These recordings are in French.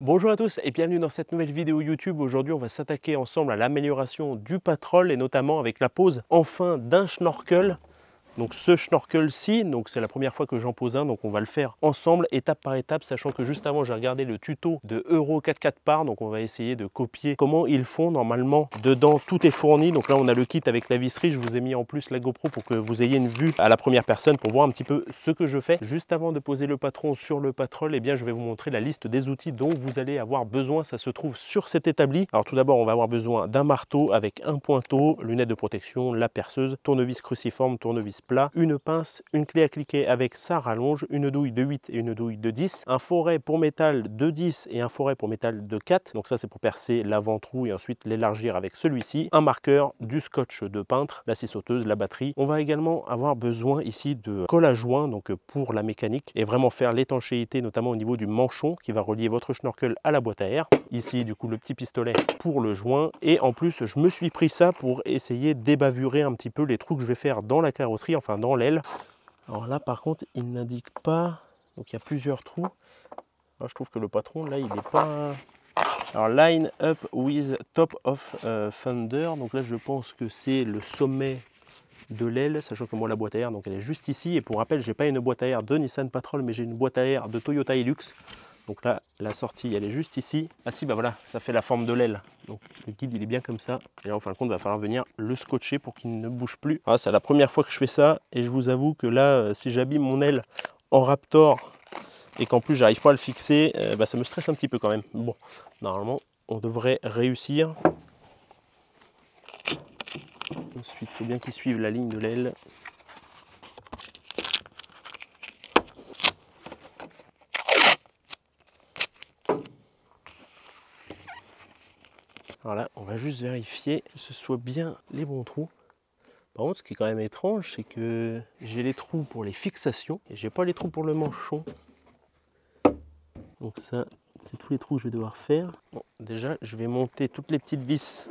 Bonjour à tous et bienvenue dans cette nouvelle vidéo YouTube. Aujourd'hui on va s'attaquer ensemble à l'amélioration du patrol et notamment avec la pose enfin d'un schnorkel. Donc ce schnorkel-ci, donc c'est la première fois que j'en pose un, donc on va le faire ensemble, étape par étape, sachant que juste avant j'ai regardé le tuto de Euro 44 Par, donc on va essayer de copier comment ils font. Normalement, dedans tout est fourni, donc là on a le kit avec la visserie, je vous ai mis en plus la GoPro pour que vous ayez une vue à la première personne pour voir un petit peu ce que je fais. Juste avant de poser le patron sur le patrol, eh bien je vais vous montrer la liste des outils dont vous allez avoir besoin, ça se trouve sur cet établi. Alors tout d'abord on va avoir besoin d'un marteau avec un pointeau, lunettes de protection, la perceuse, tournevis cruciforme, tournevis plat, une pince, une clé à cliquer avec sa rallonge, une douille de 8 et une douille de 10, un foret pour métal de 10 et un foret pour métal de 4, donc ça c'est pour percer l'avant-trou et ensuite l'élargir avec celui-ci, un marqueur, du scotch de peintre, la scie sauteuse, la batterie. On va également avoir besoin ici de colle à joint, donc pour la mécanique, et vraiment faire l'étanchéité notamment au niveau du manchon qui va relier votre schnorkel à la boîte à air. Ici du coup le petit pistolet pour le joint, et en plus je me suis pris ça pour essayer d'ébavurer un petit peu les trous que je vais faire dans la carrosserie, enfin dans l'aile. Alors là par contre il n'indique pas, donc il y a plusieurs trous. Là, je trouve que le patron là il n'est pas... Alors line up with top of fender, donc là je pense que c'est le sommet de l'aile, sachant que moi la boîte à air donc elle est juste ici, et pour rappel j'ai pas une boîte à air de Nissan Patrol mais j'ai une boîte à air de Toyota Hilux. Donc là, la sortie, elle est juste ici. Ah si, bah voilà, ça fait la forme de l'aile. Donc le guide, il est bien comme ça. Et là, en fin de compte, il va falloir venir le scotcher pour qu'il ne bouge plus. Ah, c'est la première fois que je fais ça. Et je vous avoue que là, si j'abîme mon aile en Raptor et qu'en plus, j'arrive pas à le fixer, bah, ça me stresse un petit peu quand même. Bon, normalement, on devrait réussir. Ensuite, il faut bien qu'il suive la ligne de l'aile. Alors là, on va juste vérifier que ce soit bien les bons trous. Par contre, ce qui est quand même étrange, c'est que j'ai les trous pour les fixations et j'ai pas les trous pour le manchon. Donc ça, c'est tous les trous que je vais devoir faire. Bon, déjà, je vais monter toutes les petites vis.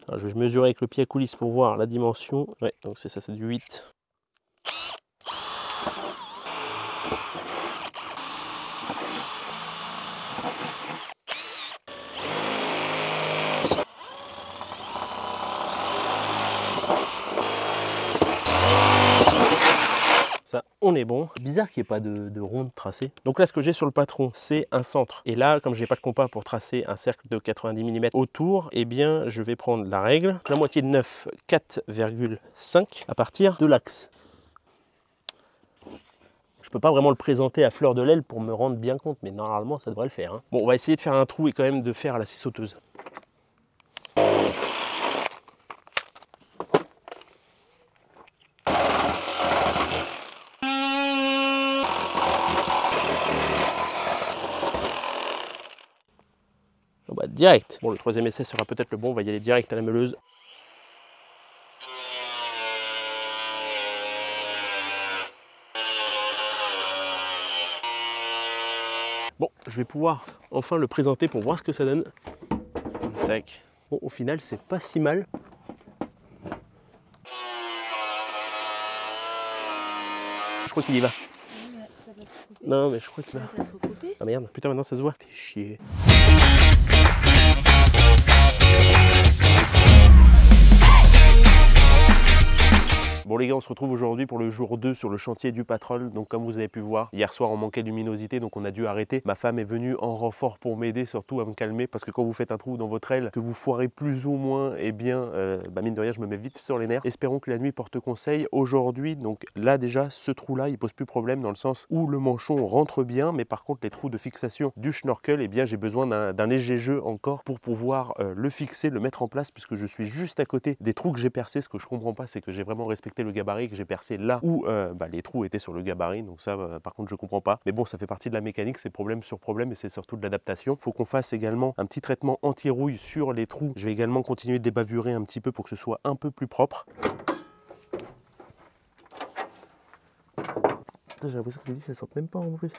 Alors, je vais mesurer avec le pied à coulisse pour voir la dimension. Ouais, donc c'est ça, c'est du 8. Ça, on est bon. Bizarre qu'il n'y ait pas de ronde tracée. Donc là, ce que j'ai sur le patron, c'est un centre. Et là, comme je n'ai pas de compas pour tracer un cercle de 90 mm autour, eh bien, je vais prendre la règle. La moitié de 9, 4,5 à partir de l'axe. Je peux pas vraiment le présenter à fleur de l'aile pour me rendre bien compte, mais normalement, ça devrait le faire. Hein. Bon, on va essayer de faire un trou et quand même de faire la scie sauteuse. Bah, direct. Bon, le troisième essai sera peut-être le bon, on va y aller direct à la meuleuse. Bon, je vais pouvoir enfin le présenter pour voir ce que ça donne. Tac. Bon, au final, c'est pas si mal. Je crois qu'il y va. Non, mais je crois qu'il va. Ah merde, putain, maintenant ça se voit. Fais chier. Bon les gars, on se retrouve aujourd'hui pour le jour 2 sur le chantier du Patrol. Donc comme vous avez pu voir, hier soir on manquait de luminosité, donc on a dû arrêter. Ma femme est venue en renfort pour m'aider, surtout à me calmer, parce que quand vous faites un trou dans votre aile, que vous foirez plus ou moins, eh bien, mine de rien, je me mets vite sur les nerfs. Espérons que la nuit porte conseil. Aujourd'hui, donc là déjà, ce trou-là, il pose plus problème dans le sens où le manchon rentre bien, mais par contre les trous de fixation du schnorkel, eh bien j'ai besoin d'un léger jeu encore pour pouvoir le fixer, le mettre en place, puisque je suis juste à côté des trous que j'ai percés. Ce que je comprends pas, c'est que j'ai vraiment respecté le gabarit, que j'ai percé là où les trous étaient sur le gabarit, donc ça par contre je comprends pas, mais bon, ça fait partie de la mécanique, c'est problème sur problème et c'est surtout de l'adaptation. Faut qu'on fasse également un petit traitement anti-rouille sur les trous. Je vais également continuer de débavurer un petit peu pour que ce soit un peu plus propre. J'ai l'impression que les vis elles sortent même pas en plus.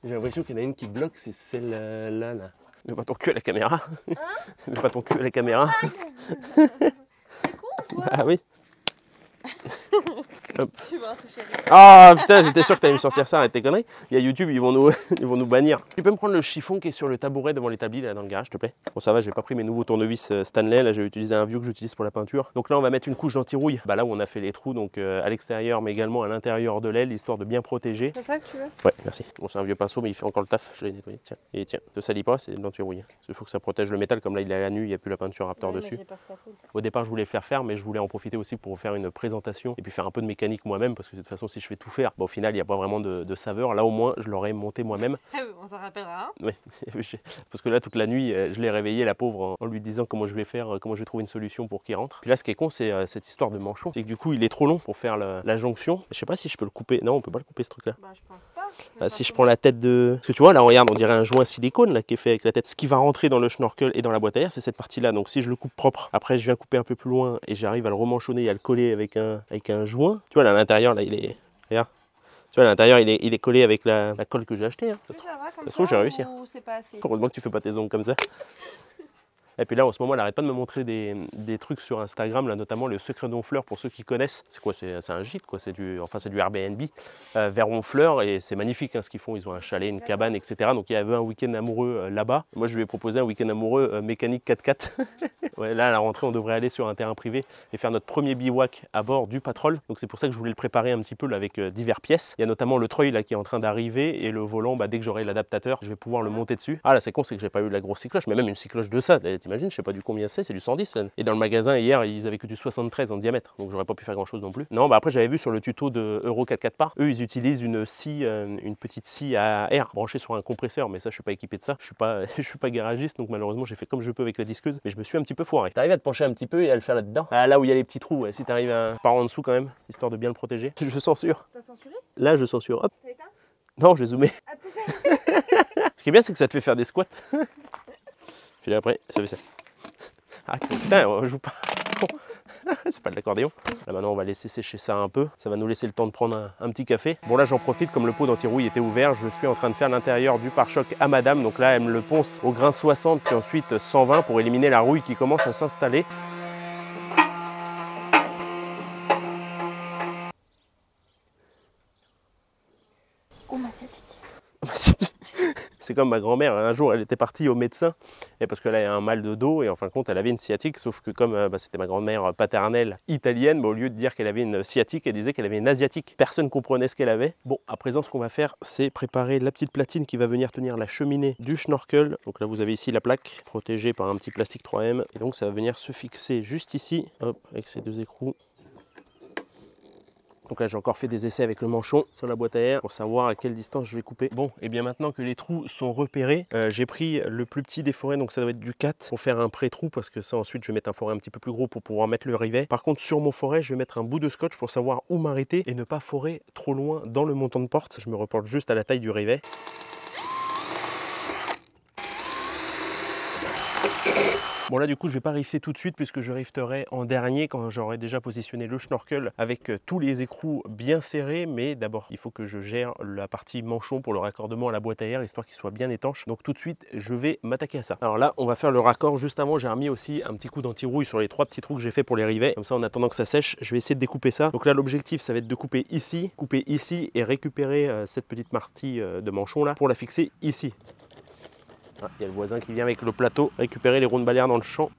J'ai l'impression qu'il y en a une qui bloque, c'est celle-là. Là. Ne pas ton cul à la caméra. Hein? Ne pas ton cul à la caméra. Ah oui. Hop. Tu vas toucher. Ah putain, j'étais sûr que t'allais me sortir ça, arrête tes conneries. Il y a YouTube, ils vont nous bannir. Tu peux me prendre le chiffon qui est sur le tabouret devant l'établi là dans le garage, s'il te plaît? Bon ça va, j'ai pas pris mes nouveaux tournevis Stanley, là j'ai utilisé un vieux que j'utilise pour la peinture. Donc là on va mettre une couche d'anti-rouille, bah là où on a fait les trous, donc à l'extérieur mais également à l'intérieur de l'aile, histoire de bien protéger. C'est ça que tu veux? Ouais, merci. Bon c'est un vieux pinceau mais il fait encore le taf, je l'ai nettoyé. Tiens, et tiens, te salis pas, c'est de l'anti-rouille. Il faut que ça protège le métal, comme là il est à la nu, il n'y a plus la peinture Raptor dessus. J'ai peur que ça foule. Au départ je voulais le faire, mais je voulais en profiter aussi pour faire une présentation et puis faire un peu de mécanique moi-même, parce que de toute façon si je fais tout faire, bah, au final il n'y a pas vraiment de saveur. Là au moins je l'aurais monté moi-même. On s'en rappellera. Hein. Oui, parce que là toute la nuit je l'ai réveillé la pauvre en lui disant comment je vais faire, comment je vais trouver une solution pour qu'il rentre. Puis là ce qui est con c'est cette histoire de manchon, c'est que du coup il est trop long pour faire la jonction. Je sais pas si je peux le couper, non on peut pas le couper ce truc là. Bah je pense pas. Bah, si je prends la tête de... Parce que tu vois là regarde on dirait un joint silicone là qui est fait avec la tête. Ce qui va rentrer dans le schnorkel et dans la boîte à air c'est cette partie là. Donc si je le coupe propre, après je viens couper un peu plus loin et j'arrive à le remanchonner et à le coller avec un joint. Tu vois là à l'intérieur là il est... Regarde. Tu vois, à l'intérieur, il est collé avec la colle que j'ai achetée. Hein. Ça se trouve, j'ai réussi. C'est pas assez. Heureusement que tu fais pas tes ongles comme ça. Et puis là, en ce moment, elle arrête pas de me montrer des trucs sur Instagram, là, notamment le Secret d'Honfleur, pour ceux qui connaissent. C'est quoi? C'est un gîte, quoi. C'est du Airbnb vers Honfleur, et c'est magnifique hein, ce qu'ils font. Ils ont un chalet, une cabane, etc. Donc il y avait un week-end amoureux là-bas. Moi, je lui ai proposé un week-end amoureux mécanique 4x4. Ouais, là, à la rentrée, on devrait aller sur un terrain privé et faire notre premier bivouac à bord du Patrol. Donc c'est pour ça que je voulais le préparer un petit peu là, avec diverses pièces. Il y a notamment le treuil là qui est en train d'arriver, et le volant, bah, dès que j'aurai l'adaptateur, je vais pouvoir le monter dessus. Ah là, c'est con, c'est que j'ai pas eu la grosse cycloche, mais même une cycloche de ça. T'imagines, je sais pas du combien c'est du 110. Là. Et dans le magasin hier, ils avaient que du 73 en diamètre, donc j'aurais pas pu faire grand chose non plus. Non, bah après j'avais vu sur le tuto de Euro 4x4 par, eux ils utilisent une scie, une petite scie à air branchée sur un compresseur, mais ça je suis pas équipé de ça. Je suis pas garagiste, donc malheureusement j'ai fait comme je peux avec la disqueuse, mais je me suis un petit peu foiré. T'arrives à te pencher un petit peu et à le faire là-dedans. Ah là où il y a les petits trous, ouais. Si t'arrives par en dessous quand même, histoire de bien le protéger. Je censure. T'as censuré? Là je censure. Hop. T'as éteint? Non, j'ai zoomé. Ah, tu sais. Ce qui est bien, c'est que ça te fait faire des squats. Puis là après, ça fait ça. Ah putain, je joue pas. C'est pas de l'accordéon. Là maintenant on va laisser sécher ça un peu. Ça va nous laisser le temps de prendre un petit café. Bon là j'en profite, comme le pot d'anti-rouille était ouvert, je suis en train de faire l'intérieur du pare-choc à madame. Donc là elle me le ponce au grain 60 puis ensuite 120 pour éliminer la rouille qui commence à s'installer. Oh ma sciatique. C'est comme ma grand-mère, un jour elle était partie au médecin et parce qu'elle avait un mal de dos et en fin de compte elle avait une sciatique, sauf que comme c'était ma grand-mère paternelle italienne, au lieu de dire qu'elle avait une sciatique, elle disait qu'elle avait une asiatique. Personne ne comprenait ce qu'elle avait. Bon, à présent ce qu'on va faire, c'est préparer la petite platine qui va venir tenir la cheminée du schnorkel. Donc là vous avez ici la plaque protégée par un petit plastique 3M et donc ça va venir se fixer juste ici, hop, avec ces deux écrous. Donc là j'ai encore fait des essais avec le manchon sur la boîte à air pour savoir à quelle distance je vais couper. Bon, et bien maintenant que les trous sont repérés, j'ai pris le plus petit des forets, donc ça doit être du 4 pour faire un pré-trou, parce que ça ensuite je vais mettre un foret un petit peu plus gros pour pouvoir mettre le rivet. Par contre sur mon foret je vais mettre un bout de scotch pour savoir où m'arrêter et ne pas forer trop loin dans le montant de porte. Je me reporte juste à la taille du rivet. Bon là du coup je vais pas rifter tout de suite puisque je rifterai en dernier quand j'aurai déjà positionné le schnorkel avec tous les écrous bien serrés, mais d'abord il faut que je gère la partie manchon pour le raccordement à la boîte à air histoire qu'il soit bien étanche. Donc tout de suite je vais m'attaquer à ça. Alors là on va faire le raccord. Juste avant j'ai remis aussi un petit coup d'anti-rouille sur les 3 petits trous que j'ai fait pour les rivets. Comme ça en attendant que ça sèche je vais essayer de découper ça. Donc là l'objectif ça va être de couper ici et récupérer cette petite partie de manchon là pour la fixer ici. Ah, il y a le voisin qui vient avec le plateau récupérer les rondes balaires dans le champ.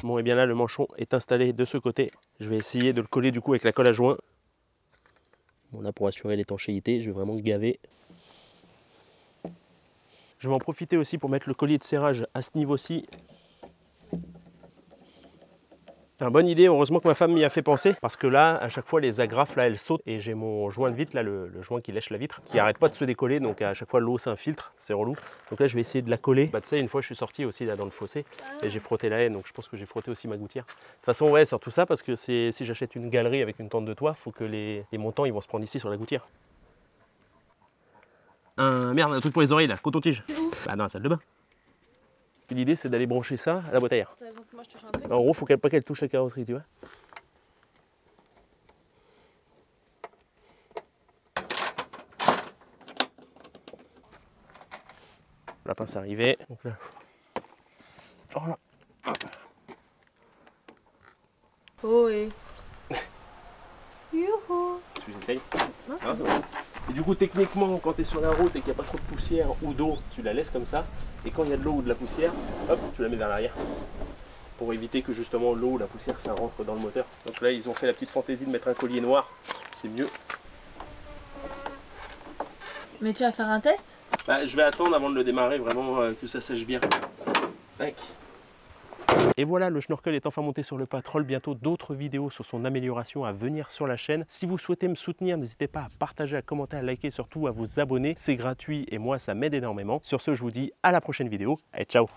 Bon et bien là le manchon est installé de ce côté. Je vais essayer de le coller du coup avec la colle à joint. Bon là pour assurer l'étanchéité je vais vraiment gaver. Je vais en profiter aussi pour mettre le collier de serrage à ce niveau-ci. C'est une bonne idée, heureusement que ma femme m'y a fait penser, parce que là, à chaque fois, les agrafes, là, elles sautent, et j'ai mon joint de vitre, là, le joint qui lèche la vitre, qui arrête pas de se décoller, donc à chaque fois, l'eau s'infiltre, c'est relou. Donc là, je vais essayer de la coller. Bah, tu sais, une fois, je suis sorti aussi, là, dans le fossé, et j'ai frotté la haie, donc je pense que j'ai frotté aussi ma gouttière. De toute façon, ouais, surtout ça, parce que si j'achète une galerie avec une tente de toit, faut que les montants, ils vont se prendre ici sur la gouttière. Merde, un truc pour les oreilles, là, coton-tige. Bah non, la salle de bain. L'idée c'est d'aller brancher ça à la boîte à air. En gros, faut pas qu'elle touche la carrosserie, tu vois. La pince arrivée. Donc là. Voilà. Oh et. Youhou. Tu essayes? Non, Ah, c'est bon. Et du coup, techniquement, quand tu es sur la route et qu'il n'y a pas trop de poussière ou d'eau, tu la laisses comme ça. Et quand il y a de l'eau ou de la poussière, hop, tu la mets vers l'arrière. Pour éviter que justement l'eau ou la poussière, ça rentre dans le moteur. Donc là, ils ont fait la petite fantaisie de mettre un collier noir. C'est mieux. Mais tu vas faire un test? Bah, je vais attendre avant de le démarrer, vraiment que ça sèche bien. Tac. Et voilà, le schnorkel est enfin monté sur le Patrol. Bientôt d'autres vidéos sur son amélioration à venir sur la chaîne. Si vous souhaitez me soutenir, n'hésitez pas à partager, à commenter, à liker, surtout à vous abonner. C'est gratuit et moi, ça m'aide énormément. Sur ce, je vous dis à la prochaine vidéo. Allez, ciao!